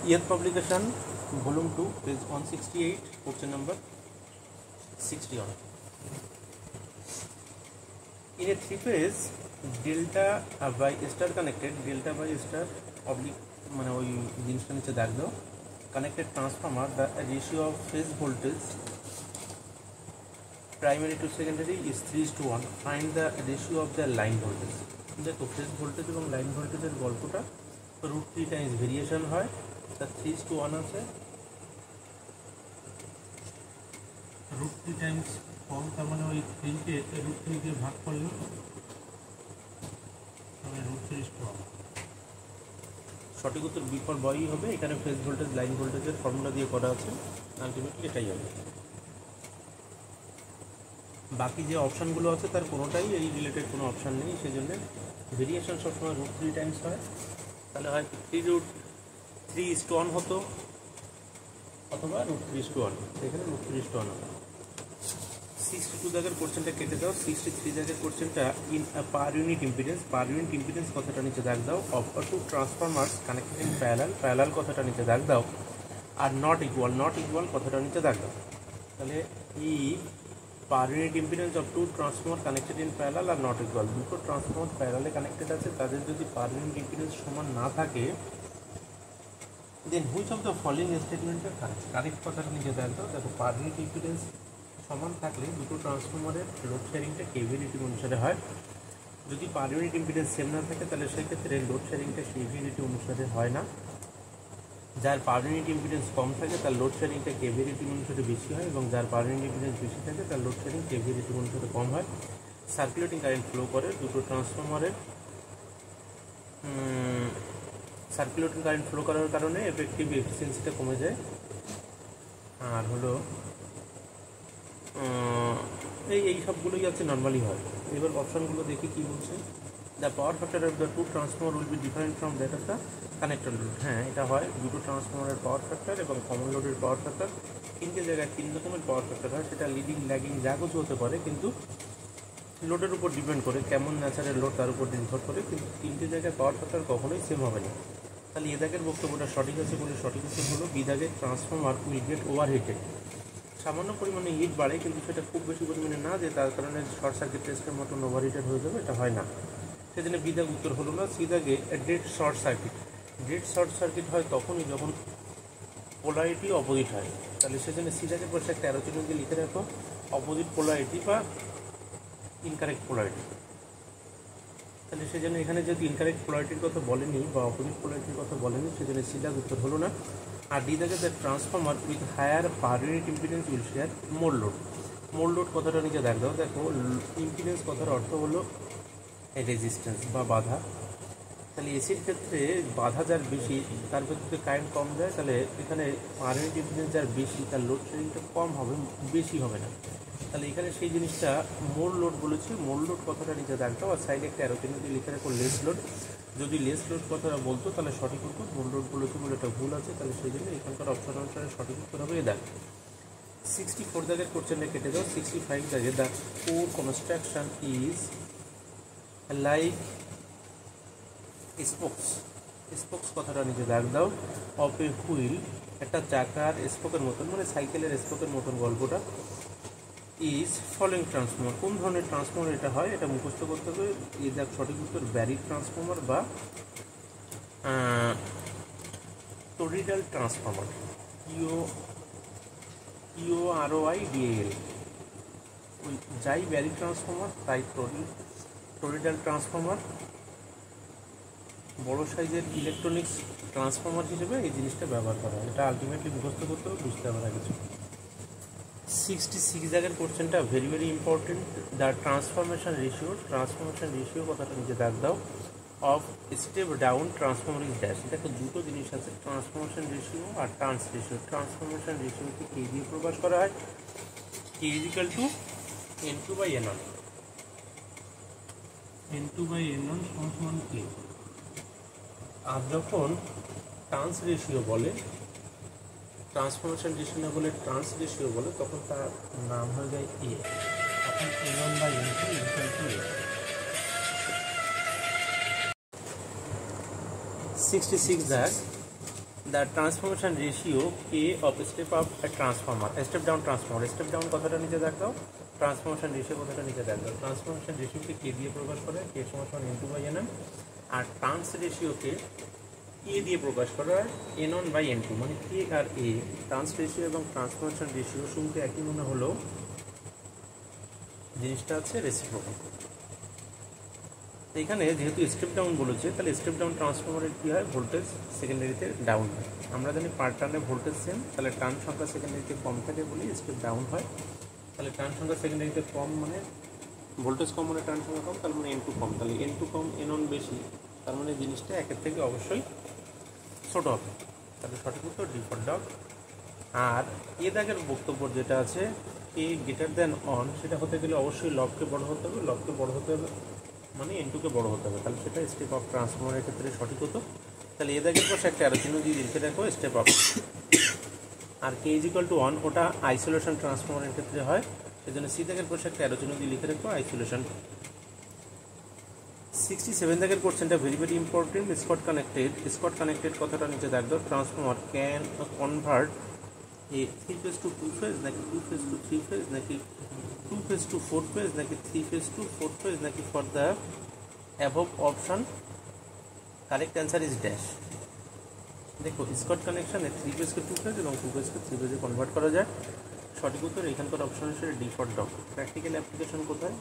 Year publication, volume 2, page 168, question number 61. In a three-phase delta by star connected, delta by star oblique মানে ওই জিনিসটা নিচে দাগ দাও, connected transformer, the ratio of phase voltage primary to secondary is 3:1. Find the ratio of the line voltage. দেখো phase voltage এবং line ভোল্টেজের গল্পটা √3 টাইমস ভেরিয়েশন হয়, তা 3:1 আছে, √3 টাইমস কম, তার মানে ওই 3কে √3 দিয়ে ভাগ করলে √3:1। সঠিক উত্তর বিফল বই হবে। এখানে ফেজ ভোল্টেজ লাইন ভোল্টেজের ফর্মুলা দিয়ে করা আছে, আলটিমেটলি এটাই হবে। বাকি যে অপশানগুলো আছে তার কোনোটাই এই রিলেটেড কোনো অপশান নেই, সেই জন্য ভেরিয়েশন সবসময় √3 টাইমস হয়। তাহলে হয় 3√3:1 হতো অথবা √3:1, এখানে √3:1 হবে। 62 দাগের কোশ্চেনটা কেটে দাও। 63 দাগের কোশ্চেনটা in per unit impedance, per unit impedance কথাটা নিচে দাগ দাও। Of two transformers connected in parallel, parallel কথাটা নিচে দাগ দাও। আর নট ইকুয়াল কথাটা নিচে দাগ দাও। তাহলে per unit impedance of two transformer connected in parallel are not equal, দুটো ট্রান্সফরমার প্যারালালে কানেক্টেড আছে, তাদের যদি পার ইউনিট ইম্পিডেন্স সমান না থাকে, then which of the following স্টেটমেন্টের কারেক্ট কথাটা নিচে দাগ দাও। দেখো পার ইউনিট ইম্পিডেন্স সমান থাকলে দুটো ট্রান্সফরমারের লোড শেয়ারিংটা কেভিএনইটি অনুসারে হয়। যদি পার ইউনিট ইম্পিডেন্স সেম না থাকে তাহলে সেই ক্ষেত্রে লোড শেয়ারিংটা কেভিএনইটি অনুসারে হয় না। যার পার ইউনিট ইম্পিডেন্স কম থাকে তার লোড শেয়ারিংটা কেভিএনইটি অনুসারে বেশি হয়, এবং যার পার ইউনিট ইম্পিডেন্স বেশি থাকে তার লোড শেয়ারিং কেভিএনইটি অনুসারে কম হয়। সার্কুলেটিং কারেন্ট ফ্লো করে দুটো ট্রান্সফরমারের, সার্কুলেটিং কারেন্ট ফ্লো করার কারণে এফেক্টিভ এফিসিয়েন্সিটা কমে যায়। আর হলো এই সবগুলোই আছে নর্মালি হয়। এবার অপশানগুলো দেখি কী বলছে। The power factor of the two transformer will be different from that of the connector load. হ্যাঁ, এটা হয়। দুটো ট্রান্সফরমারের পাওয়ার ফ্যাক্টর এবং কমন লোডের পাওয়ার ফ্যাক্টর, তিনটে জায়গায় তিন রকমের পাওয়ার ফ্যাক্টর হয়। সেটা লিডিং ল্যাগিং যা কিছু হতে পারে, কিন্তু লোডের উপর ডিপেন্ড করে, কেমন ন্যাচারাল লোড তার উপর নির্ভর করে, কিন্তু তিনটে জায়গায় পাওয়ার ফ্যাক্টর কখনোই সেম হবে না। তাহলে এ দাগের বক্তব্যটা সঠিক আছে বলে সঠিক উত্তর হলো বি দাগের ট্রান্সফরমার উইল গেট ওভারহিটেড। সামান্য পরিমাণে হিট বাড়ে, কিন্তু সেটা খুব বেশি পরিমাণে না যে তার কারণে শর্ট সার্কিট টেস্টের মতন ওভারহিটেড হয়ে যাবে, এটা হয় না। সেজন্য বি দাগ উত্তর হলো না। সি দাগে dead short circuit, dead short circuit হয় তখনই যখন পোলারিটি অপোজিট হয়। তাহলে সেজন্য সি দাগের পাশে একটা অ্যারো চিহ্ন দিয়ে লিখে রাখো অপোজিট পোলারিটি বা ইনকারেক্ট পোলারিটি। তাহলে সেজন্য এখানে যদি ইনকারেক্ট পোলারিটির কথা বলেনি বা অপোজিট পোলারিটির কথা বলেনি, সেজন্য সি দাগ উত্তর হলো না। আর ডি দাগে the transformer with higher per unit impedance will share more load. More load কথাটা নিচে দাগ দাও। দেখো ইম্পিডেন্স কথার অর্থ হলো রেজিস্ট্যান্স বা বাধা। তাহলে এসির ক্ষেত্রে বাধা যার বেশি তার ক্ষেত্রে কারেন্ট কম যায়, তাহলে এখানে পার ইউনিট ইম্পিডেন্স যার বেশি তার লোড শেয়ারিংটা কম হবে, বেশি হবে না। তাহলে এখানে সেই জিনিসটা মোর লোড বলেছে, মোর লোড কথাটা নিচে দাগ দাও। আর সাইডে একটা অ্যারো চিহ্ন দিয়ে লিখে রাখো লেস লোড। যদি লেস লোড কথাটা বলতো তাহলে সঠিক উত্তর, মোর লোড বলেছে বলে এটা ভুল আছে, তাহলে সেই জন্য এখানকার অপশন অনুসারে সঠিক উত্তর হবে এ দাগ। 64 দাগের কোশ্চেনটা কেটে দাও। 65 দাগে the core construction is like spokes, spokes কথাটা নিচে দাগ দাও। অফ এ হুইল, একটা চাকার স্পোকের মতন, মানে সাইকেলের স্পোকের মতন গল্পটা। ইজ ফলোইং ট্রান্সফর্মার, কোন ধরনের ট্রান্সফর্মার এটা হয়, এটা মুখস্থ করতে হবে। এই দেখ সঠিক উত্তর ব্যারিড ট্রান্সফর্মার বা টরিডাল ট্রান্সফর্মার, IOROIDAL। ওই যাই ব্যারিড ট্রান্সফর্মার তাই টরিডাল ট্রান্সফর্মার। বড় সাইজের ইলেকট্রনিক্স ট্রান্সফর্মার হিসেবে এই জিনিসটা ব্যবহার করা হয়। এটা আলটিমেটলি মুখস্থ করতে হবে, বুঝতে হবে না কিছু। 66 দাগের কোশ্চেনটা very very important. The transformation ratio কথাটা নিচে দাগ দাও। Of step down transformer is dash. দেখো দুটো জিনিস আছে, ট্রান্সফরমেশন রেশিও আর টার্নস রেশিও। ট্রান্সফরমেশন রেশিওকে কে দিয়ে প্রকাশ করা হয়, কে is equal two N2/N1, N2/N1 সমান কে। আর যখন টার্নস রেশিও বলে, ট্রান্সফরমেশন রেশিও না বলে ট্রান্স রেশিও বলে, তখন তার নাম হয়ে যায় এ। তখন N1/N2 ইকুয়াল টু এ। 66 দাগ the transformation ratio K of step of transformer, step down transformer, step down কথাটা নিচে দেখো, ট্রান্সফরমেশন রেশিও কথাটা নিচে দেখো। ট্রান্সফরমেশন রেশিওকে কে দিয়ে প্রকাশ করে, কে সমান N2 বাই Nm, আর ট্রান্স রেশিওকে এ দিয়ে প্রকাশ করা হয় N1 বাই N2, মানে কে আর এ। ট্রান্স রেশিও এবং ট্রান্সফরমেশন রেশিও শুনতে একই মনে হলো, জিনিসটা আছে রেসিপ্রোকাল। এখানে যেহেতু স্টেপ ডাউন বলেছে, তাহলে স্টেপ ডাউন ট্রান্সফরমারের কী হয়, ভোল্টেজ সেকেন্ডারিতে ডাউন হয়। আমরা জানি পার টার্নে ভোল্টেজ সেম, তাহলে টার্ন সংখ্যা সেকেন্ডারিতে কম থাকে বলে স্টেপ ডাউন হয়। তাহলে টার্ন সংখ্যা সেকেন্ডারিতে কম মানে ভোল্টেজ কম, মানে টার্ন সংখ্যা কম, তার মানে N2 কম, তাহলে N2 কম N1 বেশি, তার মানে জিনিসটা একের থেকে অবশ্যই ছোটো হবে। তাহলে সঠিক উত্তর ডি ফর ডগ। আর এ দাগের বক্তব্য যেটা আছে এ গ্রেটার দ্যান অন, সেটা হতে গেলে অবশ্যই লবকে বড় হতে হবে, লবকে বড় হতে হবে মানে N2কে বড় হতে হবে, তাহলে সেটা স্টেপ অফ ট্রান্সফরমারের ক্ষেত্রে সঠিক হতো। তাহলে এ দাগের পাশে একটা অ্যারো চিহ্ন দিয়ে লিখে রাখো স্টেপ অফ। আর কে ইজ ইকুয়াল টু 1 ওটা আইসোলেশন ট্রান্সফরমারের ক্ষেত্রে হয়, সেজন্য সি দাগের পাশে একটা অ্যারো চিহ্ন দিয়ে লিখে রাখো আইসোলেশন। 67 দাগের কোশ্চেনটা very very important, Scott connected. Scott connected কথাটা নিচে দেখো, transformer can convert A 3 phase to 2 phase নাকি 2 phase to 3 phase নাকি 2 phase to 4 phase নাকি 3 phase to 4 phase নাকি for the above option correct answer is dash. দেখো Scott কানেকশানে 3 phase কে 2 phase এবং 2 phase কে 3 phase convert করা যায়। সঠিক উত্তর এখানকার অপশন হচ্ছে D for dog. Practical application কোথায়,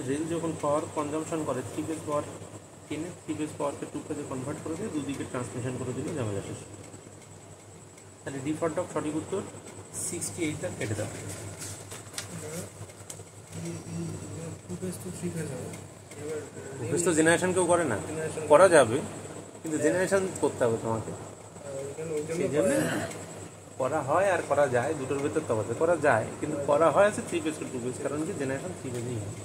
রেল যখন পাওয়ার কনজামশন করে 3 phase পাওয়ার কিনে 3 phase পাওয়ারকে 2 phase কনভার্ট করে দিয়ে দুদিকে ট্রান্সমিশন করে দিলে ঝামেলা শেষ। তাহলে ডি ফর ডগ সঠিক উত্তর। 68টা কেটে দাও। 2 phase to 3 phase হবে। এবার তো জেনারেশন কেউ করে না, করা যাবে কিন্তু জেনারেশন করতে হবে তোমাকে, সেই জন্য করা হয় আর করা যায়, দুটোর ভেতর তফাৎ আছে। করা যায় কিন্তু করা হয় আছে 3 phase to 2 phase, কারণ কি জেনারেশন 3 phase-এই হয়।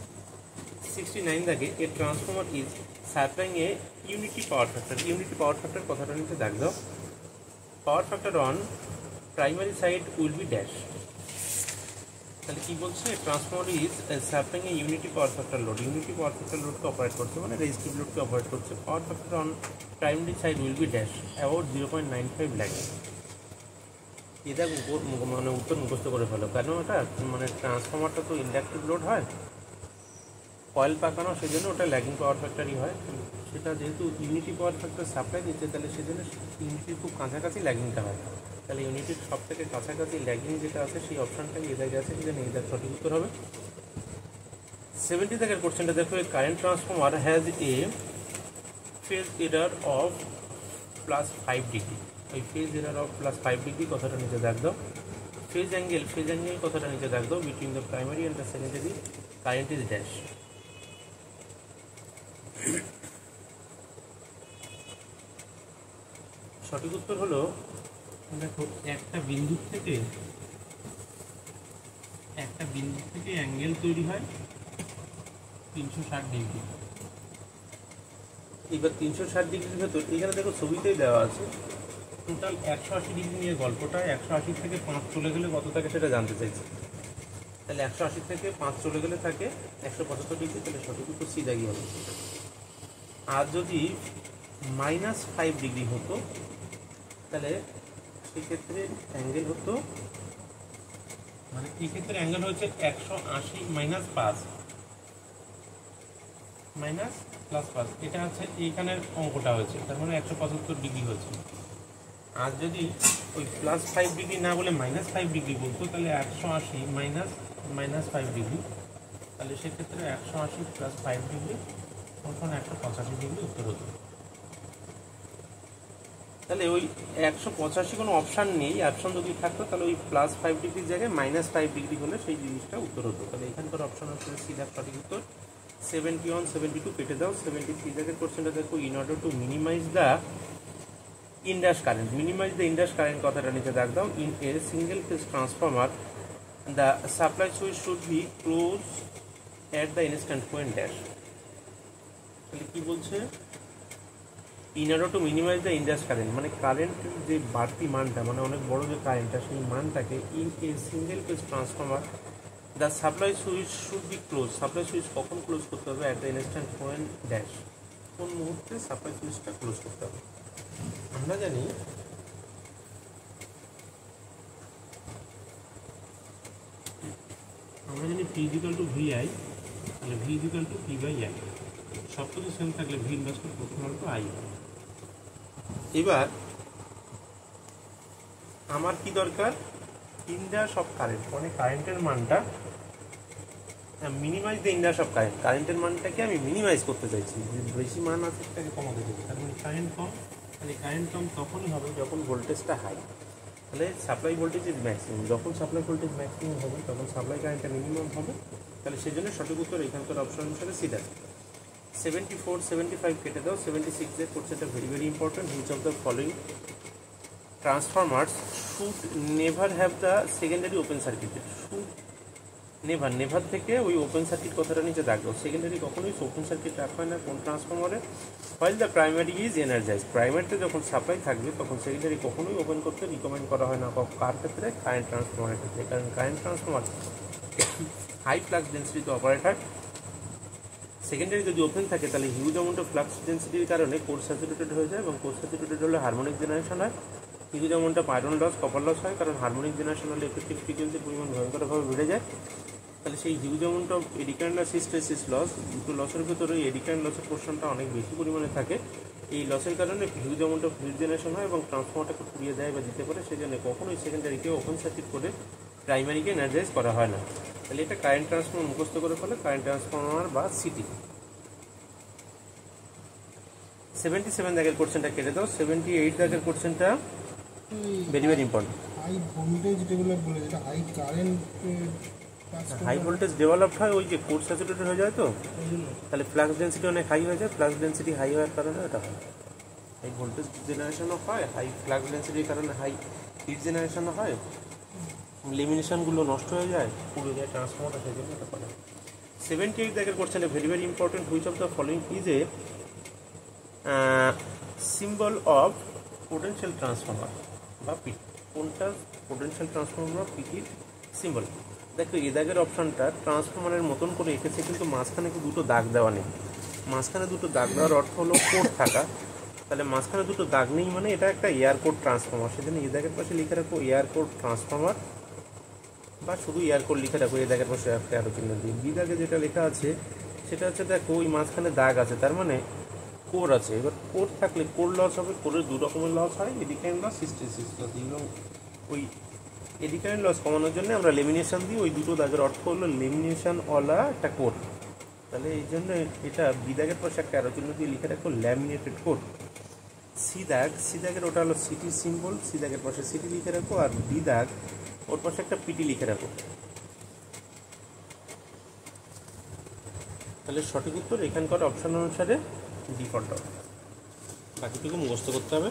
69 দাগে a transformer is supplying a unity power factor. Unity power factor কথাটা নিচে দাগ দাও। Power factor on primary side will be dash. তাহলে কি বলছে, transformer is supplying a unity power factor load. Unity power factor লোডকে অপারেট করছে মানে রেজিস্টিভ লোডকে অপারেট করছে। Power factor on primary side will be dash about 0.95 lag. এটা মানে উত্তর মুখস্থ করে ফেলো, কেন ওটা মানে ট্রান্সফরমারটা তো ইন্ডাকটিভ লোড হয়, কয়েল পাকানো, সেই জন্য ওটা ল্যাগিং পাওয়ার ফ্যাক্টরই হয়। সেটা যেহেতু ইউনিটি পাওয়ার ফ্যাক্টর সাপ্লাই দিচ্ছে, তাহলে সেজন্য ইউনিটির খুব কাছাকাছি ল্যাগিংটা হয়। তাহলে ইউনিটির সব থেকে কাছাকাছি ল্যাগিং যেটা আছে সেই অপশানটাই এ জায়গায় আছে, সেখানে এই সঠিক উত্তর হবে। 70 দাগের কোশ্চেনটা দেখো, current transformer has a phase error of +5 degree. ওই ফেজ এরার অফ +5 ডিগ্রি কথাটা নিচে দাগ দাও। ফেজ অ্যাঙ্গেল কথাটা নিচে দাগ দাও। Between the primary and the secondary current is dash. সঠিক উত্তর হলো, দেখো একটা বিন্দু থেকে অ্যাঙ্গেল তৈরি হয় 360 ডিগ্রি। এবার 360 ডিগ্রির ভেতর এখানে দেখো ছবিতেই দেওয়া আছে টোটাল 180 ডিগ্রি নিয়ে গল্পটা। 180 থেকে 5 চলে গেলে কত থাকে সেটা জানতে চাইছি। তাহলে 180 থেকে 5 চলে গেলে থাকে 175 ডিগ্রি, তাহলে সঠিক উত্তর সি দাগি হবে। আর যদি -5 ডিগ্রি হতো তাহলে সেক্ষেত্রে অ্যাঙ্গেল হতো, মানে এই ক্ষেত্রে অ্যাঙ্গেল হচ্ছে 180 -5 +5, এটা হচ্ছে এইখানের অঙ্কটা হয়েছে, তার মানে 175 ডিগ্রি হয়েছে। আর যদি ওই +5 ডিগ্রি না বলে -5 ডিগ্রি বলতো, তাহলে 180 -5 ডিগ্রি, তাহলে সেক্ষেত্রে 180 + 5 ডিগ্রি তখন 185 ডিগ্রি উত্তর হতো। তাহলে ওই 185 কোনো অপশান নেই, অপশান যদি থাকতো তাহলে ওই +5 ডিগ্রির জায়গায় -5 ডিগ্রি হলে সেই জিনিসটা উত্তর হতো। তাহলে এখানকার অপশান হচ্ছে সিধা সঠিক উত্তর। 71 72 কেটে দাও। 73 দাগের কোশ্চেনটা দেখো, in order to minimize the inrush current. Minimize the inrush current কথাটা নিচে দাগ দাও। In a single phase transformer the supply switch should be close at the instant point dash. তাহলে কী বলছে, in order to minimize the inrush current মানে কারেন্টের যে বাড়তি মানটা, মানে অনেক বড় যে কারেন্টটা, সেই মানটাকে in a single phase transformer the supply switch should be close. Supply switch কখন ক্লোজ করতে হবে, at the instant point dash, কোন মুহূর্তে সাপ্লাই সুইচটা ক্লোজ করতে হবে। আমরা জানি আমরা জানি ভি ইজিক্যাল টু ভিআই, তাহলে V equal to P by I, সব কিছু সেম থাকলে ভি ইনভার্সটা প্রথমত আই হয়। এবার আমার কি দরকার, ইনডাস অফ কারেন্ট, মানে কারেন্টের মানটা মিনিমাইজ দ্য ইনডাস অফ কারেন্ট, কারেন্টের মানটাকে আমি মিনিমাইজ করতে চাইছি, যে বেশি মান আছে সেটাকে কমাতে চাইছি। তার মানে কারেন্ট কম, তাহলে কারেন্ট কম তখনই হবে যখন ভোল্টেজটা হাই, তাহলে সাপ্লাই ভোল্টেজ ইজ ম্যাক্সিমাম, যখন সাপ্লাই ভোল্টেজ ম্যাক্সিমাম হবে তখন সাপ্লাই কারেন্টটা মিনিমাম হবে। তাহলে সেই জন্য সঠিক উত্তর এখানকার অপশন অনুসারে সিডা। 74, 75 কেটে দাও, 76 কোশ্চেনটা very important. Which of the following Transformers should never have the secondary open circuited, should never থেকে ওই ওপেন সার্কিট কথাটা নিচে রাখবো, সেকেন্ডারি কখনোই ওপেন সার্কিট রাখা হয় না কোন ট্রান্সফরমারে, while the primary is energize, প্রাইমারিতে যখন সাপ্লাই থাকবে তখন সেকেন্ডারি কখনোই ওপেন করতে রিকমেন্ড করা হয় না। কার ক্ষেত্রে? কারেন্ট ট্রান্সফরমারের ক্ষেত্রে, কারণ কারেন্ট ট্রান্সফরমার হাই ফ্লাক্স ডেন্সিটিতে অপারেট হয়। সেকেন্ডারি যদি ওপেন থাকে তাহলে হিউজ অ্যামাউন্ট অফ ফ্লাক্স ডেন্সিটির কারণে কোর স্যাচুরেটেড হয়ে যায়, এবং কোর স্যাচুরেটেড হলে হারমোনিক জেনারেশন হয়, huge amount of iron loss, copper loss হয়, কারণ হারমোনিক জেনারেশন হলে এফেক্টিভ ফ্রিকোয়েন্সির পরিমাণ ভয়ঙ্করভাবে বেড়ে যায়। তাহলে সেই huge amount of eddy current আর হিস্টেরিসিস লস, দুটো লসের ভেতরে এডি কারেন্ট লসের পোর্শনটা অনেক বেশি পরিমাণে থাকে। এই লসের কারণে huge amount of huge generation হয় এবং ট্রান্সফর্মারটাকে পুড়িয়ে দেয় বা দিতে পারে, সেই জন্য কখনোই সেকেন্ডারিকে ওপেন সার্কিট করে প্রাইমারিকে এনার্জাইজ করা হয় না। তাহলে এটা কারেন্ট ট্রান্সফর্মার মুখস্থ করে ফেলে, কারেন্ট ট্রান্সফর্মার বা সিটি। 77 দাগের কোশ্চেনটা কেটে দাও, 78 দাগের কোশ্চেনটা very important. High voltage develop বলে, যেটা high current high voltage developed হয় ওই যে কোর স্যাচুরেটেড হয়ে যায়, তো তাহলে ফ্লাক্স ডেন্সিটি অনেক হাই হয়ে যায়, ফ্লাক্স ডেন্সিটি হাই হওয়ার কারণে এটা হয়, হাই ভোল্টেজ জেনারেশনও হয়, হাই ফ্লাক্স ডেন্সিটির কারণে হাই হিট জেনারেশনও হয়, লেমিনেশনগুলো নষ্ট হয়ে যায়, পুড়ে যায় ট্রান্সফর্মারটা, সেই জন্য এটা করে। 78 দাগের কোশ্চেনটা very important. Which of the following is a symbol of potential transformer বা পিটি, কোনটা পোটেনশিয়াল ট্রান্সফর্মার বা পিটির সিম্বল? দেখো এই দাগের অপশানটা ট্রান্সফর্মারের মতন করে এঁকেছে, কিন্তু মাঝখানে দুটো দাগ দেওয়া নেই। মাঝখানে দুটো দাগ দেওয়ার অর্থ হলো কোড থাকা, তাহলে মাঝখানে দুটো দাগ নেই মানে এটা একটা এয়ার কোড ট্রান্সফর্মার, সেজন্য এই দাগের পাশে লিখে রাখো এয়ার কোড ট্রান্সফর্মার, বা শুধু এয়ার কোড লিখে রাখো এই দাগের পাশে একটা আরো চিহ্ন দিয়ে। বি দাগে যেটা লেখা আছে সেটা হচ্ছে দেখো ওই মাঝখানে দাগ আছে, তার মানে কোর আছে। এবার কোর থাকলে কোর লস হবে, কোরের দু রকমের লস হয়, eddy current loss, hysteresis loss, এবং ওই এডি কারেন্ট লস কমানোর জন্য আমরা লেমিনেশন দিই, ওই দুটো দাগের অর্থ হলো লেমিনেশনওয়ালা একটা কোর। তাহলে এই জন্য এটা বি দাগের পাশে একটা আরো চিহ্ন দিয়ে লিখে রাখো ল্যামিনেটেড কোর। সি দাগের ওটা হলো সিটি সিম্বল, সি দাগের পাশে সিটি লিখে রাখো, আর ডি দাগ ওর পাশে একটা পিটি লিখে রাখো। তাহলে সঠিক উত্তর এখানকার অপশন অনুসারে ডিফল্ট হবে, বাকিটুকু মুখস্থ করতে হবে।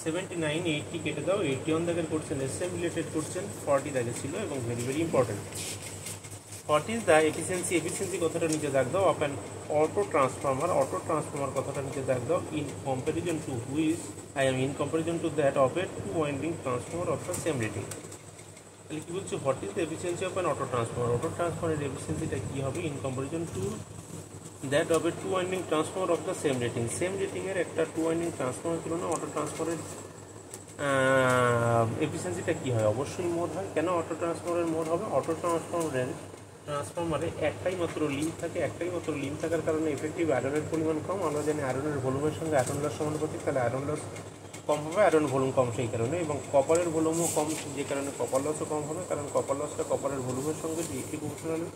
79, 80 কেটে দাও, 81 দাগের কোশ্চেন এসএম রিলেটেড কোশ্চেন 40 দাগে ছিল এবং very important. 40 is the efficiency কথাটা নিচে দাগ দাও, অফ অ্যান অটো ট্রান্সফর্মার কথাটা নিচে দাগ দাও, in comparison to that of a two winding transformer of the same rating. তাহলে কী বলছি, what is the efficiency of an auto ট্রান্সফর্মারের এফিসিয়েন্সিটা কী হবে in comparison to that of a two winding transformer of the same রেটিংয়ের একটা two winding transformer তুলনায় অটো ট্রান্সফর্মারের এফিসিয়েন্সিটা কী হয়? অবশ্যই মোড হয়। কেন অটো ট্রান্সফর্মারের মোড হবে? অটো ট্রান্সফর্মারে একটাই মাত্র লিঙ্ক থাকে, লিঙ্ক থাকার কারণে এফেক্টিভ আয়রনের পরিমাণ কম। আমরা জানি আয়রনের ভলিউমের সঙ্গে আয়রন লস সমানুপাতিক, তাহলে আয়রন লস কম হবে, আয়রন ভলিউম কম সেই কারণে, এবং কপারের ভলিউমও কম যে কারণে কপার লসও কম হবে, কারণ কপার লসটা কপারের ভলিউমের সঙ্গে ডিরেক্টলি প্রপোর্শনালি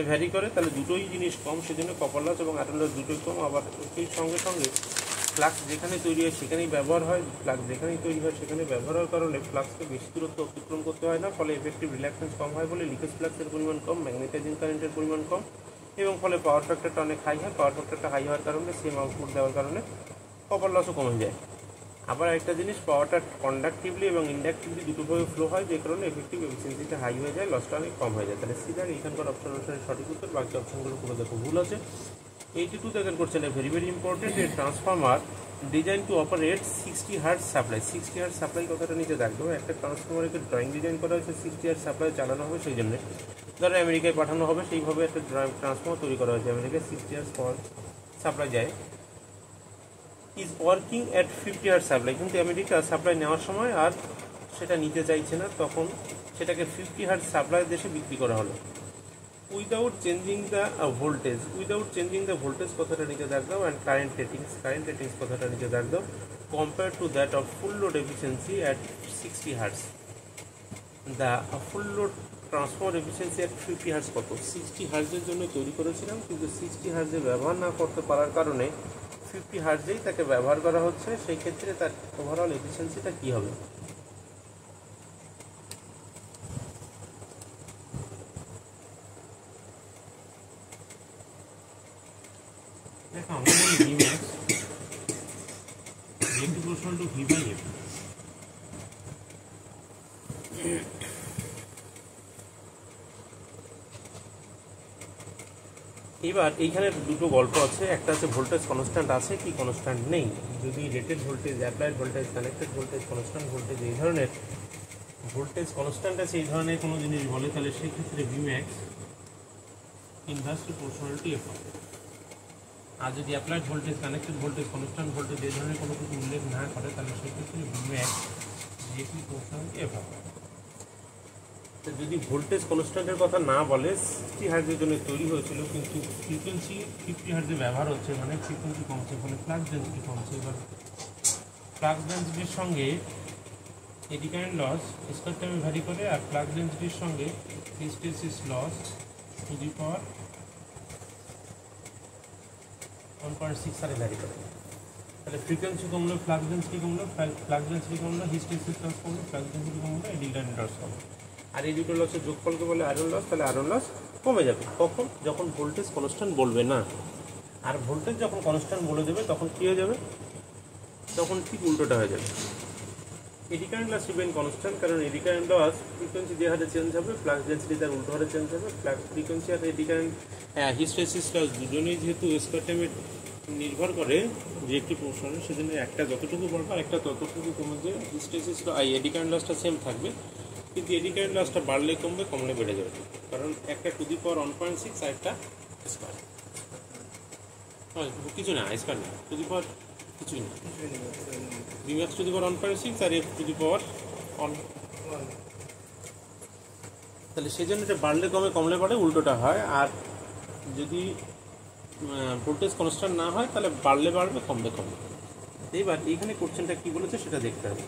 ভ্যারি করে। তাহলে দুটোই জিনিস কম, সেজন্য কপার লস এবং আয়রন লস দুটোই কম। আবার সেই সঙ্গে ফ্লাক্স যেখানে তৈরি হয় সেখানেই ব্যবহার হয়, ফ্লাক্স যেখানেই তৈরি হয় সেখানে ব্যবহার হওয়ার কারণে ফ্লাক্সকে বেশি দূরত্ব অতিক্রম করতে হয় না, ফলে এফেক্টিভ রিল্যাক্টেন্স কম হয় বলে লিকেজ ফ্লাক্সের পরিমাণ কম, ম্যাগনেটাইজিং কারেন্টের পরিমাণ কম, এবং ফলে পাওয়ার ফ্যাক্টরটা অনেক হাই হয়। পাওয়ার ফ্যাক্টরটা হাই হওয়ার কারণে সেম আউটপুট দেওয়ার কারণে কপার লসও কমে যায়। আবার একটা জিনিস, পাওয়ারটা কন্ডাক্টিভলি এবং ইন্ডাকটিভলি দুটোভাবে ফ্লো হয়, যে কারণে এফেক্টিভ এফিসিয়েন্সিটা হাই হয়ে যায়, লসটা অনেক কম হয়ে যায়। তাহলে সিদার এখানকার অপশন অনুসারে সঠিক উত্তর। বাকি অপশনগুলো পুরো দেখো ভুল আছে। 82 দাগের কোশ্চেন ভেরি ইম্পর্টেন্ট। এ transformer design two operate 60 hertz supply. 60 hertz supply কথাটা নিচে দেখবো, একটা ট্রান্সফর্মারকে ড্রয়িং ডিজাইন করা হয়েছে 60 হার্টজ সাপ্লাই চালানো হবে, সেই জন্য ধরো আমেরিকায় পাঠানো হবে, সেইভাবে একটা ট্রান্সফর্মার তৈরি করা হয়েছে, আমেরিকায় 60 হার্টজ পাওয়ার সাপ্লাই যায়, is working at 50 hertz supply, কিন্তু আমেরিকা সাপ্লাই নেওয়ার সময় আর সেটা নিতে চাইছে না, তখন সেটাকে 50 হার্জ সাপ্লাই দেশে বিক্রি করা হলো। Without changing the voltage, without changing the voltage কথাটা নিচে দাগ দাও, অ্যান্ড কারেন্ট রেটিংস কথাটা নিচে দাগ দাও, compare to that of full load efficiency at 60 hertz. The full load transfer efficiency at 50 hertz কত? 60 হার্জের জন্য তৈরি করেছিলাম, কিন্তু 60 হার্জে ব্যবহার না করতে পারার কারণে 50 হার্জেই তাকে ব্যবহার করা হচ্ছে। সেই ক্ষেত্রে তার ওভারঅল এফিসিয়েন্সিটা কী হবে? দেখো আমরা বলি V max proportional to V by F. এবার এইখানে দুটো গল্প আছে, একটা আছে ভোল্টেজ কনস্ট্যান্ট আছে কি কনস্ট্যান্ট নেই। যদি rated voltage, applied voltage, connected voltage, constant voltage, এই ধরনের ভোল্টেজ কনস্ট্যান্ট আছে, এই ধরনের কোনো জিনিস বলে, তাহলে সেই ক্ষেত্রে V max inversely proportional to F. আর যদি applied voltage, connected voltage, constant voltage এই ধরনের কোনো কিছু উল্লেখ না করে, তাহলে সেই ক্ষেত্রে V max directly proportional to F. যদি ভোল্টেজ কনস্ট্যান্টের কথা না বলে, 60 হার্জের জন্য তৈরি হয়েছিল, কিন্তু ফ্রিকোয়েন্সি 50 হার্জে ব্যবহার হচ্ছে, মানে ফ্রিকোয়েন্সি কমছে, ফলে ফ্লাক্স ডেন্সিটি কমছে। এবার ফ্লাক্স ডেন্সিটির সঙ্গে এডি কারেন্ট লস স্কোয়ার টাইমে ভ্যারি করে, আর ফ্লাক্স ডেন্সিটির সঙ্গে hysteresis loss two the power 1.6 আরে ভ্যারি করে। তাহলে ফ্রিকোয়েন্সি কমলো, ফ্লাক্স ডেন্সিটি কমলো, ফ্লাক্স ডেন্সিটি কমলো, হিস্টেরিসিস লস কমলো, ফ্লাক্স ডেন্সিটি কমলো, এডি কারেন্ট লস কমলো। আর এই দুটো লসের যোগফলকে বলে আয়রন লস, তাহলে আয়রন লস কমে যাবে। কখন? যখন ভোল্টেজ কনস্ট্যান্ট বলবে না। আর ভোল্টেজ যখন কনস্ট্যান্ট বলে দেবে, তখন কী হয়ে যাবে? তখন ঠিক উল্টোটা হয়ে যাবে। Eddy current loss remain constant, কারণ এডি কারেন্ট লস ফ্রিকোয়েন্সি যে হারে চেঞ্জ হবে, ফ্লাক্স ডেন্সিটি তার উল্টো হারে চেঞ্জ হবে। ফ্রিকোয়েন্সি আর এডি কারেন্ট হিস্টেরিসিস লস দুজনেই যেহেতু স্কোয়ার টাইমে নির্ভর করে যে একটি প্রপোর্শনাল, সেজন্য একটা যতটুকু বাড়বে আর একটা ততটুকু কমে যায়। হিস্টেরিসিস এডি কারেন্ট লসটা সেম থাকবে, কিন্তু এডি কারেন্ট লসটা বাড়লে কমবে, কমলে বেড়ে যাবে, কারণ একটা টু দি পাওয়ার 1.6 আর একটা স্কোয়ার। কিছু না, স্কোয়ার না, টু দি পাওয়ার কিছুই না, V max to the power 1.6 আর এফ টু দি পাওয়ার 1। তাহলে সেই জন্য এটা বাড়লে কমে, কমলে বাড়ে, উল্টোটা হয়। আর যদি ভোল্টেজ কনস্ট্যান্ট না হয়, তাহলে বাড়লে বাড়বে, কমলে কমবে। এবার এইখানে কোশ্চেনটা কী বলেছে সেটা দেখতে হবে।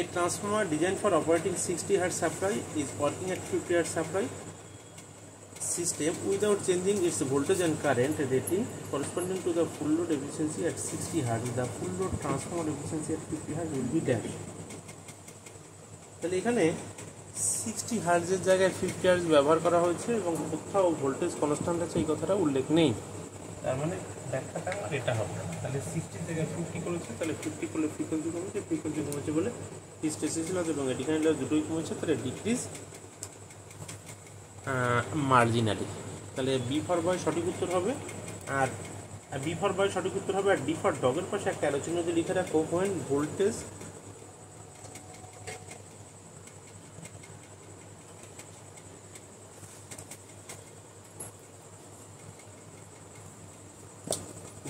A transformer designed for operating 60 Hz supply is working at 50 Hz supply system without changing its voltage and current rating corresponding to the full load efficiency at 60 Hz. The full load transformer efficiency at 50 Hz will be dash. তাহলে এখানে 60 হার্জের জায়গায় 50 hertz ব্যবহার করা হয়েছে এবং কোথাও voltage constant আছে এই কথাটা উল্লেখ নেই। তার মানে ব্যাখ্যাটা আমার এটা হবে। তাহলে 60 জায়গায় 50 করেছে, তাহলে 50 করলে ফ্রিকোয়েন্সি কমেছে বলে হিস্টেরিসিস লস এবং এডি কারেন্ট লস দুটোই কমেছে, তাহলে ডিক্রিজ মার্জিনালি। তাহলে বি ফর বয় সঠিক উত্তর হবে। আর বি ফর বয় সঠিক উত্তর হবে। আর ডি ফর ডগের পাশে একটা আলোচনা দিয়ে লিখে রাখো, when ভোল্টেজ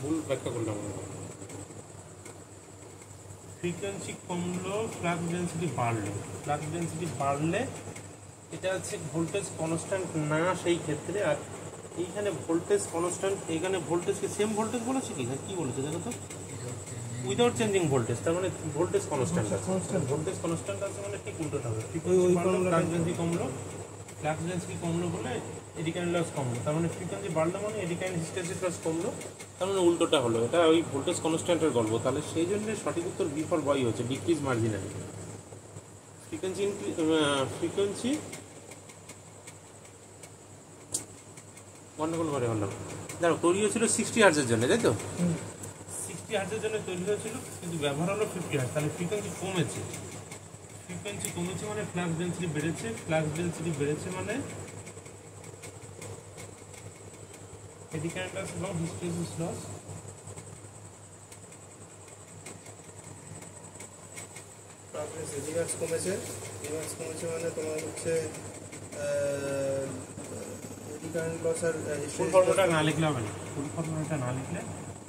ভুল ব্যাখ্যা করলাম, ফ্রিকোয়েন্সি কমলো, ফ্লাক্স ডেন্সিটি বাড়লো। ফ্লাক্স ডেন্সিটি বাড়লে এটা হচ্ছে ভোল্টেজ কনস্ট্যান্ট না সেই ক্ষেত্রে। আর এইখানে ভোল্টেজ কনস্ট্যান্ট, এইখানে ভোল্টেজকে সেম ভোল্টেজ বলেছে কি? কী বলেছে দেখো তো? উইদাউট চেঞ্জিং ভোল্টেজ, তার মানে ভোল্টেজ কনস্ট্যান্ট আছে। ভোল্টেজ কনস্ট্যান্ট আছে মানে ঠিক উল্টোটা হবে। ফ্লাক্স ডেন্সিটি কমলো, ফ্লাক্স ডেন্সিটি কমলো বলে এডি কারেন্ট লস কমলো, তার মানে ফ্রিকোয়েন্সি বাড়লো মানে এডি কারেন্ট হিস্টেরিসিস লস কমলো, তার মানে উল্টোটা হলো। এটা ওই ভোল্টেজ কনস্ট্যান্টের গল্প। তাহলে সেই জন্য সঠিক উত্তর বি ফর বয় হচ্ছে ডিক্রিজ মার্জিনালি। ফ্রিকোয়েন্সি গন্ডগোল করে হলাম। দেখো তৈরি হয়েছিল 60 হার্জের জন্য, তাই তো? 60 হার্জের জন্য তৈরি হয়েছিল, কিন্তু ব্যবহার হলো 50 হার্জ। তাহলে ফ্রিকোয়েন্সি কমেছে, ফ্রিকোয়েন্সি কমেছে মানে ফ্লাক্স ডেন্সিটি বেড়েছে, ফ্লাক্স ডেন্সিটি বেড়েছে মানে এডি কারেন্ট লস এবং হিস্টেরিসিস লস। ডিম্যাক্স কমেছে মানে তোমার হচ্ছে এডি কারেন্ট লস আর ফুল ফর্মুলাটা না লিখলে হবে না, ফুল ফর্মুলাটা না লিখলে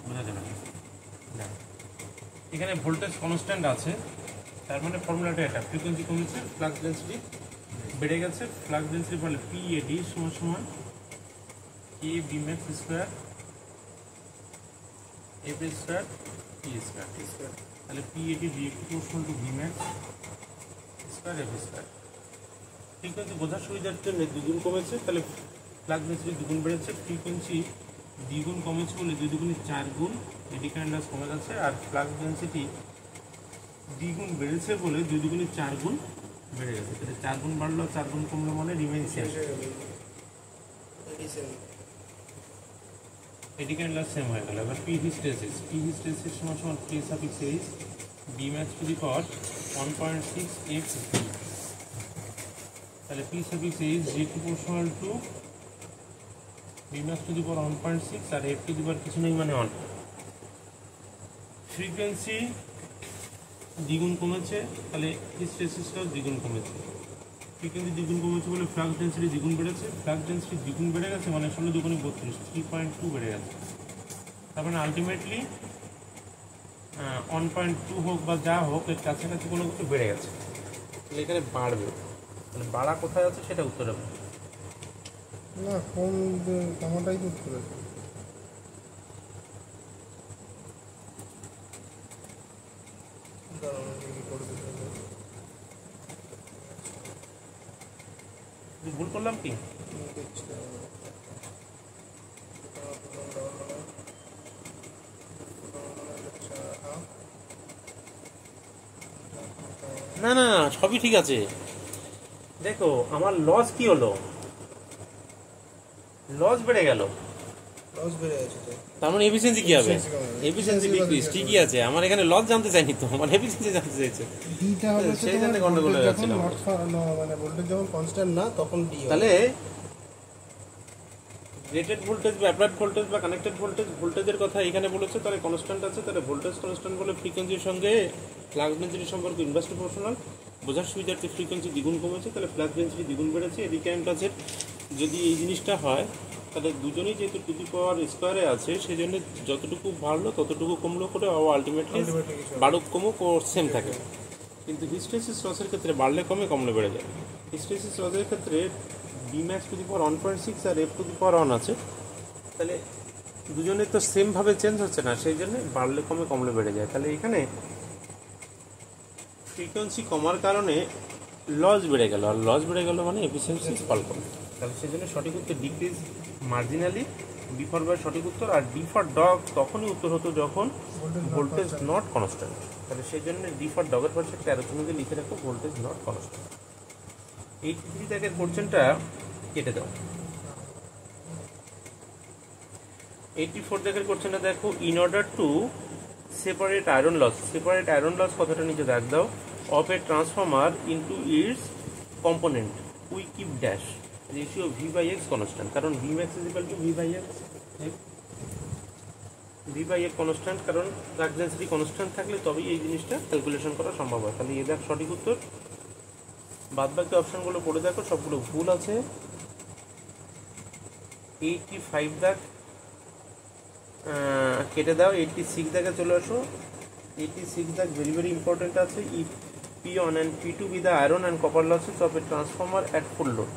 বোঝা যাবে না। এখানে ভোল্টেজ কনস্ট্যান্ট আছে, তার মানে ফর্মুলাটা এটা, ফ্রিকোয়েন্সি কমেছে, ফ্লাক্স ডেন্সিটি বেড়ে গেছে। ফ্লাক্স ডেন্সিটি বলে পিএডি সমান সমান K B max square F square T square. তাহলে P eddy directly proportional to B max square F square. Frequency বোঝার সুবিধার জন্য দ্বিগুণ কমেছে, তাহলে ফ্লাক্স ডেন্সিটি দ্বিগুণ বেড়েছে। ফ্রিকোয়েন্সি দ্বিগুণ কমেছে বলে 2 দুগুণে 4 গুণ এডি কারেন্ট লস কমে যাচ্ছে। আর ফ্লাক্স ডেন্সিটি দ্বিগুণ বেড়েছে বলে 2 দুগুণে 4 গুণ বেড়ে গেছে। তাহলে 4 গুণ বাড়লো 4 গুণ কমলো মানে remain same, eddy current loss same হয়ে গেল। এবার পি হিস্টেসিস সমান সমান P suffix H B max to the power 1.6 X. তাহলে P suffix H directly proportional to B max to the power 1.6 আর এফ টু দি পাওয়ার কিছু নেই মানে 1। ফ্রিকোয়েন্সি দ্বিগুণ কমেছে, তাহলে হিস্টেসিসটাও দ্বিগুণ কমেছে। ফ্রিকোয়েন্সি দ্বিগুণ কমেছে বলে ফ্লাক্স ডেন্সিটি দ্বিগুণ বেড়েছে। ফ্লাক্স ডেন্সিটি দ্বিগুণ বেড়ে গেছে মানে 16 দুগুণে 32, 3.2 বেড়ে গেছে। তার মানে আলটিমেটলি 1.2 হোক বা যা হোক এর কাছাকাছি কোনো কিছু বেড়ে গেছে, তাহলে এখানে বাড়বে। মানে বাড়া কোথায় আছে সেটা উত্তর হবে না, কোন আমাটাই তো করে ভুল করলাম কি? না না, সবই ঠিক আছে। দেখো আমার লস কি হলো, লস বেড়ে গেল, লস বেড়ে গেছে। তার মানে এফিসিয়েন্সি কি হবে? Efficiency decrease. ঠিকই আছে, আমার এখানে লস জানতে চাইনি তো, আমার এফিসিয়েন্সি জানতে চাইছে, ডিটা হবে সেই জন্য গন্ডগোল হয়ে যাচ্ছিল। মানে ভোল্টেজ যখন কনস্ট্যান্ট না তখন ডি হবে। তাহলে রেটেড ভোল্টেজ বা অ্যাপ্লাইড ভোল্টেজ বা কানেক্টেড ভোল্টেজের কথা এখানে বলেছে, তাহলে কনস্ট্যান্ট আছে, তাহলে ভোল্টেজ কনস্ট্যান্ট বলে ফ্রিকোয়েন্সির সঙ্গে ফ্লাক্স ডেন্সিটির সম্পর্ক ইনভার্সলি প্রপোর্শনাল। বোঝার সুবিধার্থে ফ্রিকোয়েন্সি দ্বিগুণ কমেছে, তাহলে ফ্লাক্স ডেন্সিটি দ্বিগুণ বেড়েছে। এডি কারেন্ট আছে, যদি এই জিনিসটা হয় তাহলে দুজনেই যেহেতু টু দি পাওয়ার স্কোয়ারে আছে সেই জন্য যতটুকু বাড়লো ততটুকু কমলো করে আলটিমেটলি বাড়ুক কমুক ও সেম থাকে। কিন্তু হিস্টেসিস লসের ক্ষেত্রে বাড়লে কমে কমলে বেড়ে যায়। হিস্টেসিস লসের ক্ষেত্রে B max to the power 1.6 আর এফ টু দি পাওয়ার 1 আছে, তাহলে দুজনে তো সেমভাবে চেঞ্জ হচ্ছে না, সেই জন্য বাড়লে কমে কমলে বেড়ে যায়। তাহলে এখানে ফ্রিকোয়েন্সি কমার কারণে লস বেড়ে গেল, আর লস বেড়ে গেল মানে এফিসিয়েন্সি ফল কম। তাহলে সেই জন্য সঠিক উত্তর decrease marginally, B for by সঠিক উত্তর। আর ডি ফর ডগ তখনই উত্তর হতো যখন ভোল্টেজ নট কনস্ট্যান্ট। তাহলে সেই জন্য ডি ফর ডগের পাশে 13 চিহ্ন লিখে রাখো ভোল্টেজ নট কনস্ট্যান্ট। 83 দাগের কোশ্চেনটা কেটে দাও। 84 দাগের কোশ্চেনটা দেখো, in order to separate iron loss কথাটা নিচে দাগ দাও of a transformer into its component we keep dash ratio V by X constant. কারণ V max is equal to V by X, V by X constant, কারণ flux density constant থাকলে তবেই এই জিনিসটা ক্যালকুলেশন করা সম্ভব হয়। তাহলে এই দেখ সঠিক উত্তর। বাদ বাকি অপশানগুলো পড়ে দেখো, সবগুলো ভুল আছে। 85 দাগ কেটে দাও। 86 দাগে চলে আসো। 86 দাগ ভেরি ভেরি ইম্পর্টেন্ট আছে। If P1 and P2 be the iron and copper losses of a transformer at full load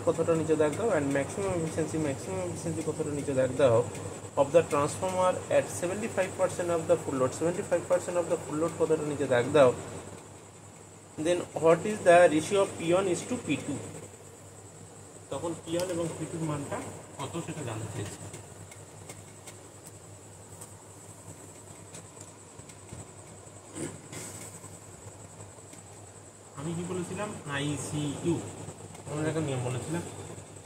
কথাটা নিচে দাগ দাও। and maximum efficiency কথাটা নিচে দাগ দাও of the transformer at 75% of the full load, 75% of the full load কথাটা নিচে দাগ দাও। then what is the ratio of P1 is to P2, তখন P1 এবং P2 এর মানটা কত সেটা জানতে চাইছি। আমি কি বলেছিলাম? ICU, আমরা একটা নিয়ম বলেছিলাম,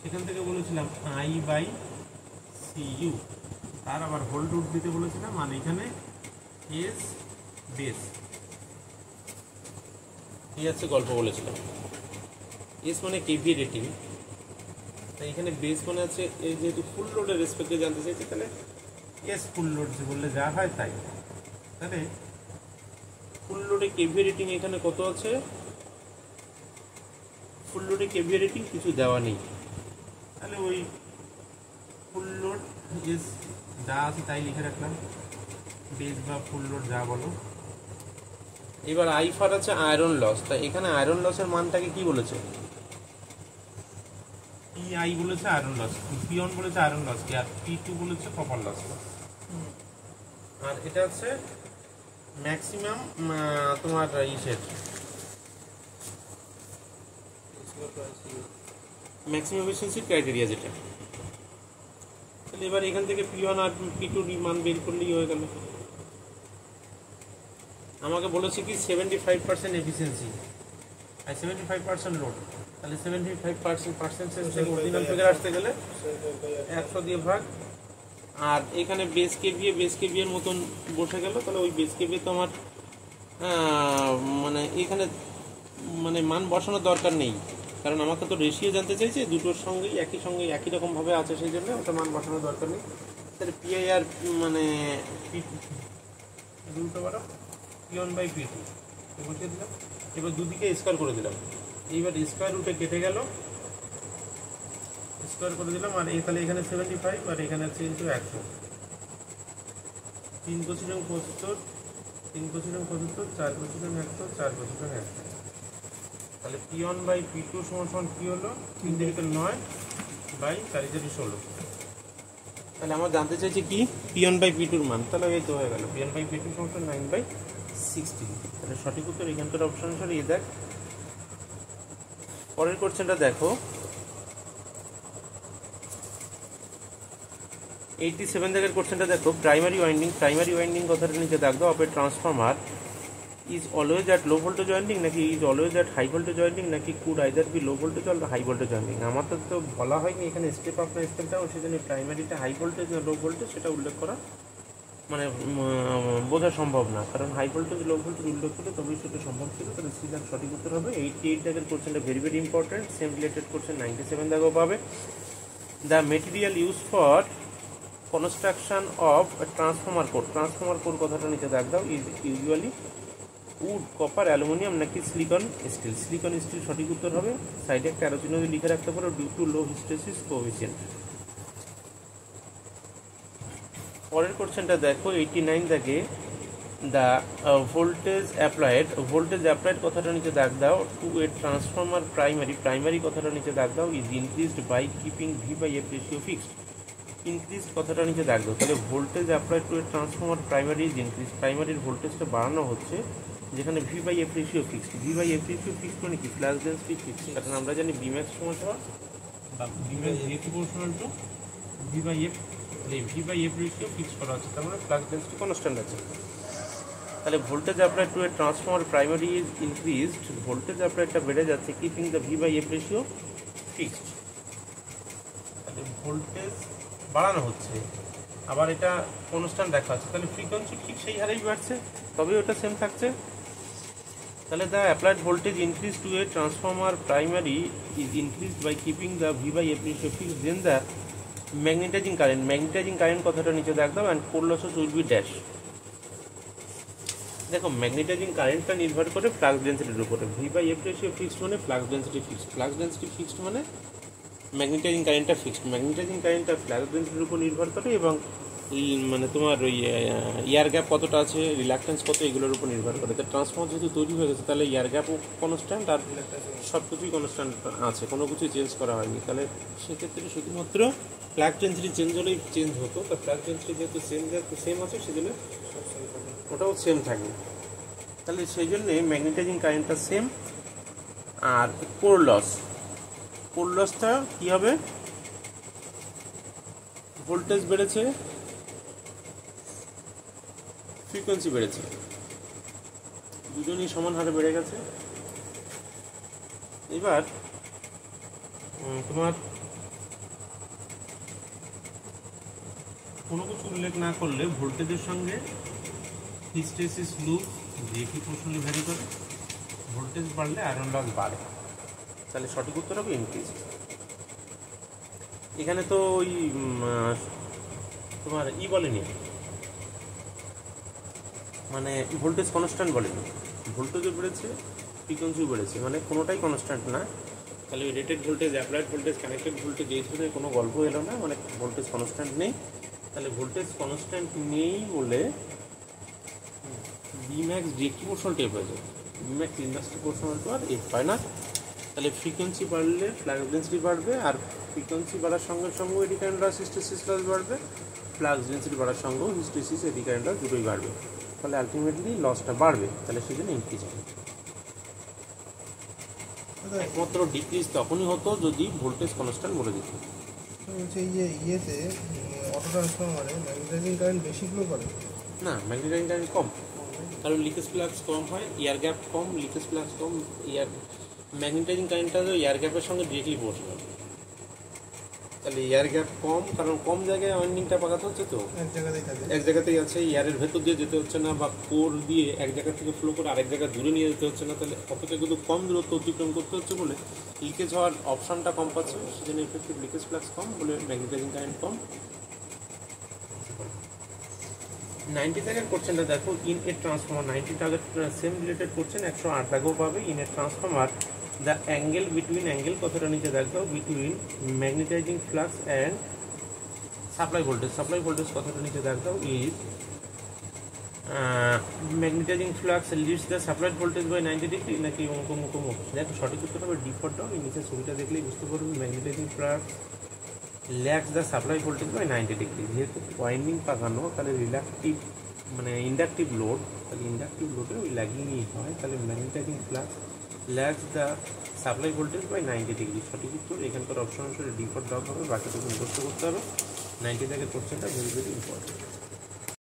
সেখান থেকে বলেছিলাম I বাই CU, তার আবার হোল রুট দিতে বলেছিলাম, আর এখানে এস বেস, এই আছে গল্প বলেছিলাম। এস মানে কেভি রেটিং, তাই এখানে বেস মানে আছে এই যেহেতু ফুল লোডের রেসপেক্টে জানতে চাইছি, তাহলে এস ফুল লোড যে বললে যা হয় তাই। তাহলে ফুল লোডে কেভি রেটিং এখানে কত আছে? ফুল লোডে কেভিএ রেটিং কিছু দেওয়া নেই, তাহলে ওই ফুল লোড ইজ যা আছে তাই লিখে রাখলাম, বেস বা ফুল লোড যা বলো। এবার আই ফর আছে আয়রন লস, তাই এখানে আয়রন লসের মানটাকে কি বলেছে? পি আই বলেছে আয়রন লস, পি ওয়ান বলেছে আয়রন লস কি, আর পি টু বলেছে কপার লস। আর এটা হচ্ছে ম্যাক্সিমাম তোমার ইসের ম্যাক্সিমাম এফিসিয়েন্সি ক্রাইটেরিয়া যেটা। তাহলে এবার এখান থেকে পি ওয়ান আর পি টুর মান বের করলেই হয়ে গেল। আমাকে বলেছে কি 75% এফিসিয়েন্সি আর 75% লোড, তাহলে 75% থেকে অরিজিনাল ফিগার আসতে গেলে 100 দিয়ে ভাগ, আর এখানে বেস কেভি এর মতন বসে গেল। তাহলে ওই বেস কেভি তো আমার মানে এখানে মানে মান বসানোর দরকার নেই, কারণ আমাকে তো রেশিও জানতে চাইছে, দুটোর সঙ্গেই একই রকমভাবে আছে, সেই জন্য ওটা মান বসানোর দরকার নেই। তাহলে পিআই আর মানে দুটো বারো P1 বাই P2 বসিয়ে দিলাম। এবার দুদিকে স্কোয়ার করে দিলাম, এইবার স্কোয়ার রুটে কেটে গেল, স্কোয়ার করে দিলাম। আর তাহলে এখানে 75 আর এখানে আছে ইন্টু 100, 3 × 75, 3 × 75, 4 × 100, 4 × 100। তাহলে P1 বাই P2 সমান কি হলো? 3 × 9 বাই 4 × 16। তাহলে আমরা জানতে চাইছি কি P1 বাই P2 মান, তাহলে এই তো হয়ে গেল P1 বাই P2 সমান 9/60। তাহলে সঠিক উত্তর এখানকার অপশন অনুসারে এই দেখ। পরের কোশ্চেনটা দেখো, 87 দাগের কোশ্চেনটা দেখো। প্রাইমারি ওয়াইন্ডিং কথাটা নিচে দাগ দাও। Upper transformer is always at low voltage winding, নাকি is always at high voltage winding, নাকি could either be low voltage or high voltage winding. আমার তো বলা হয়নি এখানে স্টেপ আপ না স্টেপ ডাউন, সেজন্য প্রাইমারিটা হাই ভোল্টেজ না লো ভোল্টেজ সেটা উল্লেখ করা মানে বোঝা সম্ভব না, কারণ হাই ভোল্টেজ লো ভোল্টেজ উল্লেখ করলে তবেই সেটা সম্ভব ছিল। তাহলে সি দাগ সঠিক উত্তর হবে। 88 দাগের কোশ্চেনটা very very important, same related question 97 দাগও পাবে। The material use for construction of transformer core কথাটা নিচে দাগ দাও। Is usually wood, copper, aluminium, নাকি সিলিকন স্টিল সঠিক উত্তর হবে। সাইডে একটা অ্যারো চিহ্ন দিয়ে লিখে রাখতে পারো, ডিউ টু লো হিস্টেসিস কোএফিসিয়েন্ট। পরের কোশ্চেনটা দেখো 89 দাগে। দ্য ভোল্টেজ অ্যাপ্লাইড কথাটা নিচে দাগ দাও টু এ ট্রান্সফর্মার প্রাইমারি কথাটা নিচে দাগ দাও is increased by keeping V/F ratio fixed. Increase কথাটা নিচে দাগ দাও। তাহলে voltage applied to a transformer primary is increase, প্রাইমারির ভোল্টেজটা বাড়ানো হচ্ছে যেখানে V/F ratio fixed. V/F ratio fixed মানে কি? ফ্লাক্স ডেন্সিটি ফিক্সড, কারণ আমরা জানি Bmax সমান বা Bmax proportional to V/F, V/F ratio fixed করা আছে, তার মানে ফ্লাক্স ডেন্সিটি কনস্ট্যান্ট আছে। তাহলে voltage applied to a transformer primary is increased, voltage অ্যাপ্লাইডটা বেড়ে যাচ্ছে keeping the V/F ratio fixed. তাহলে ভোল্টেজ বাড়ানো হচ্ছে, আবার এটা কনস্ট্যান্ট দেখা আছে, তাহলে ফ্রিকোয়েন্সি ঠিক সেই হারেই বাড়ছে, তবে ওটা সেম থাকছে। তাহলে the applied voltage increase to a transformer primary is increased by keeping the V/F ratio fixed. Then the magnetising current কথাটা নিচে দেখ দাও and core losses will be dash. দেখো ম্যাগনেটাইজিং কারেন্টটা নির্ভর করে ফ্লাক্স ডেন্সিটির উপরে। V/F রেশিও ফিক্সড মানে ফ্লাক্স ডেন্সিটি ফিক্সড মানে ম্যাগনেটাইজিং কারেন্টটা ফিক্সড। ম্যাগনেটাইজিং কারেন্টটা ফ্লাক্স ডেন্সিটির উপর নির্ভর করে এবং মানে তোমার ওই এয়ার গ্যাপ কতটা আছে, রিল্যাক্টেন্স কত, এগুলোর উপর নির্ভর করে। তো ট্রান্সফর্মার যেহেতু তৈরি হয়ে গেছে, তাহলে এয়ার গ্যাপও কনস্ট্যান্ট আর সব কিছুই কনস্ট্যান্ট আছে, কোনো কিছুই চেঞ্জ করা হয়নি। তাহলে সেক্ষেত্রে শুধুমাত্র ফ্লাক্স ডেন্সিটি চেঞ্জ হলেই চেঞ্জ হতো। তা ফ্লাক্স ডেন্সিটি যেহেতু সেম আছে, সেজন্য ওটাও সেম থাকবে। তাহলে সেই জন্যে ম্যাগনেটাইজিং কারেন্টটা সেম। আর কোর লসটা কী হবে? ভোল্টেজ বেড়েছে, ফ্রিকোয়েন্সি বেড়েছে, দুজনই সমান হারে বেড়ে গেছে। এবার তোমার কোনো কিছু উল্লেখ না করলে ভোল্টেজের সঙ্গে হিস্টেসিস লুপ যে কি প্রশ্নলি ভ্যারি করে, ভোল্টেজ বাড়লে আয়রন লস বাড়ে, তাহলে সঠিক উত্তর হবে ইনক্রিজ। এখানে তো ওই তোমার বলেনি, মানে ভোল্টেজ কনস্ট্যান্ট বলেনি, ভোল্টেজও বেড়েছে ফ্রিকোয়েন্সিও বেড়েছে, মানে কোনোটাই কনস্ট্যান্ট না। তাহলে rated voltage, applied voltage, connected voltage এই ধরনের কোনো গল্প এলো না, মানে ভোল্টেজ কনস্ট্যান্ট নেই। তাহলে ভোল্টেজ কনস্ট্যান্ট নেই বলে B B max directly proportional to F হয়ে যায়, বিম্যাক্স ইনভার্সলি প্রপোর্শনাল টু আর এফ হয় না। তাহলে ফ্রিকোয়েন্সি বাড়লে ফ্লাক্স ডেন্সিটি বাড়বে, আর ফ্রিকোয়েন্সি বাড়ার সঙ্গে সঙ্গে eddy current loss hysteresis loss বাড়বে, ফ্লাক্স ডেন্সিটি বাড়ার সঙ্গেও হিস্টেরিসিস এডি কারেন্ট লস দুটোই বাড়বে। তাহলে আলটিমেটলি লসটা বাড়বে, তাহলে সেজন্য ইনক্রিজ হবে। একমাত্র ডিক্রিজ তখনই হতো যদি ভোল্টেজ কনস্ট্যান্ট বলে দিত। বলছে ইয়েতে অটো ট্রান্সফরমারে ম্যাগনেটাইজিং কারেন্ট বেশি ফ্লো করে না, ম্যাগনেটাইজিং কারেন্ট কম, কারণ লিকেজ ফ্লাক্স কম হয়, এয়ার গ্যাপ কম, লিকেজ ফ্লাক্স কম, ম্যাগনেটাইজিং কারেন্টটা এয়ার গ্যাপের সঙ্গে ডিরেক্টলি প্রপোর্শনাল। তাহলে এয়ার গ্যাপ কম, কারণ কম জায়গায় ওয়াইন্ডিংটা পাকাতে হচ্ছে, তো এক জায়গাতেই আছে, এয়ারের ভেতর দিয়ে যেতে হচ্ছে না, বা কোর দিয়ে এক জায়গা থেকে ফ্লো করে আরেক জায়গায় দূরে নিয়ে যেতে হচ্ছে না। তাহলে অপেক্ষা কিন্তু কম দূরত্ব অতিক্রম করতে হচ্ছে বলে লিকেজ হওয়ার অপশানটা কম পাচ্ছে, সেজন্য ইফেক্টিভ লিকেজ ফ্লাক্স কম বলে ম্যাগনেটাইজিং কারেন্ট কম। 90 দাগের কোশ্চেনটা দেখো, ইন এ ট্রান্সফর্মার 90 দাগের সেম রিলেটেড কোশ্চেন 108 দাগেও পাবে। In a transformer the angle between, angle কথাটা নিচে দেখো, between magnetising flux and supply voltage, supply voltage কথাটা নিচে দেখো is magnetising flux leads the supply voltage by 90 degree, নাকি মুখোমুখি। দেখো সঠিক উত্তর হবে ডি ফর ডাউন। এই নিচে ছবিটা দেখলেই বুঝতে পারবে magnetising flux lags the supply voltage by 90 degree. যেহেতু ওয়াইন্ডিং পাকানো, তাহলে রিলাক্টিভ মানে ইন্ডাকটিভ লোড, তাহলে ইন্ডাকটিভ লোডে ওই ল্যাগিংই হয়, তাহলে magnetising flux lags the supply voltage by 90 degree. সঠিক উত্তর এখানকার অপশন অনুসারে ডি ফর ডাউন হবে। বাকিটুকু মুখস্থ করতে হবে। 90 দাগের কোশ্চেনটা ভেরি ভেরি ইম্পর্টেন্ট।